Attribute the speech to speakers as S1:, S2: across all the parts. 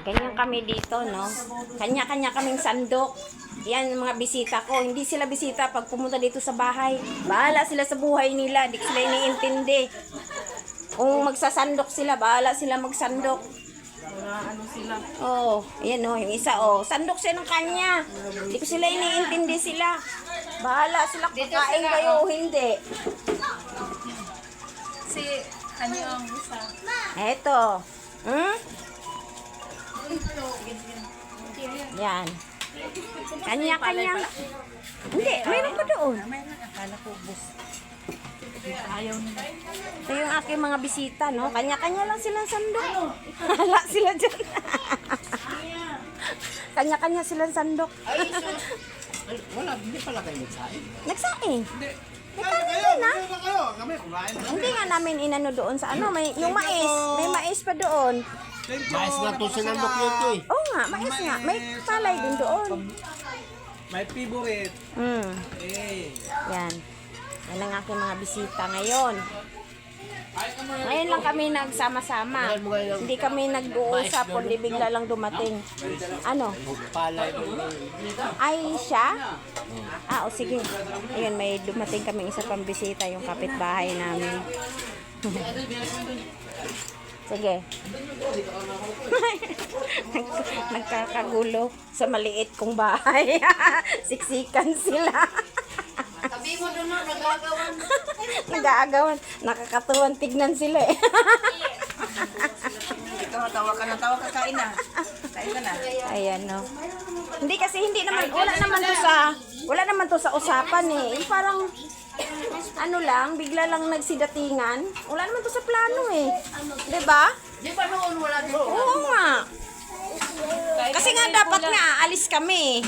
S1: Ganyan kami dito, no? Kanya-kanya kaming sandok. Yan, mga bisita ko. Hindi sila bisita pag pumunta dito sa bahay. Bahala sila sa buhay nila. Di sila iniintindi. Kung magsasandok sila, bahala sila magsandok.
S2: Ano sila?
S1: Oh, ayan oh, yung isa oh. Sandok siya ng kanya. Hindi ko sila iniintindi sila. Bahala sila kung kakain kayo o hindi.
S2: Si, ano yung isa?
S1: Eto. Yan. Kanya-kanya. Hindi, mayroon pa doon.
S2: Akala ko bus. Ayaw nila.
S1: Ito yung aking mga bisita, no? Kanya-kanya lang silang sandok. Hala sila dyan. Kanya-kanya silang sandok.
S3: Ay, wala, hindi pala kayo nagsain.
S1: Nagsaing.
S3: Hindi.
S1: Nagkain din, ha?
S3: Kayo, kami, kumain na.
S1: Hindi nga namin inano doon sa ano, may, yung mais. May mais pa doon.
S3: Mais lang to sinandok yun to eh.
S1: Oo nga, mais nga. May palay din doon.
S4: My favorite. Eh.
S1: Yan. Yan ang aking mga bisita ngayon. Ngayon lang kami nagsama-sama. Hindi kami nag-uusap kundi bigla lang dumating. Ano?
S3: Palay.
S1: Ay, siya? O sige. Ayun, may dumating kaming isa pang bisita, yung kapitbahay namin. Sige. Nagkakagulo sa maliit kong bahay. Siksikan sila.
S2: Sabi mo doon na, nagagawan.
S1: Nag-aagawan. Nakakatuwan tignan sila eh.
S2: Ikaw, tawa ka na, kain na. Kain ka na.
S1: Ayan no. Hindi kasi hindi naman wala naman to sa usapan eh. Yung parang ano lang, bigla lang nagsidatingan. Wala naman to sa plano eh. 'Di ba?
S2: Di ba noon wala din?
S1: Oo nga. Kasi nga dapat nga aalis kami.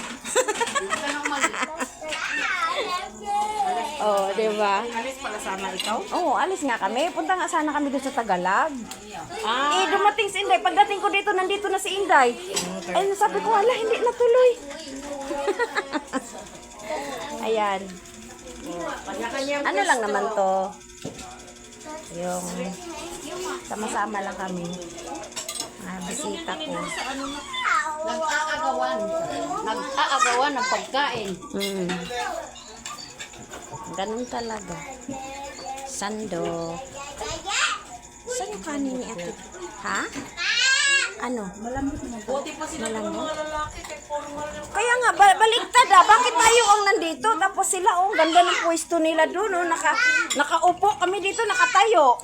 S1: Oh, 'di ba?
S2: Alis pala sana ikaw?
S1: Oo, alis nga kami. Punta nga sana kami doon sa Tagalog. Dumating si Inday. Pagdating ko dito, nandito na si Inday. Ay, sabi ko, wala, hindi natuloy. Ayan. Ano lang naman to? Yung sama-sama lang kami. Bisita ko.
S2: Nag-aagawan ng pagkain.
S1: Ganun talaga. Sando. Saan yung kanin ni Ate? Ha? Ano? Malambot. Kaya nga, baliktad ah. Bakit tayo ang nandito? Tapos sila, oh, ganda ng pwesto nila doon. Oh, nakaupo kami dito, nakatayo.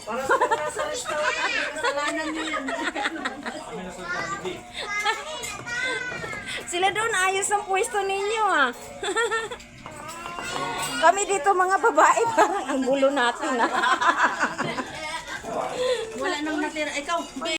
S1: Sila doon, ayos ang pwesto ninyo ah. Kami dito mga babae, parang ang gulo natin ah.
S2: Wala nang natira. Ikaw,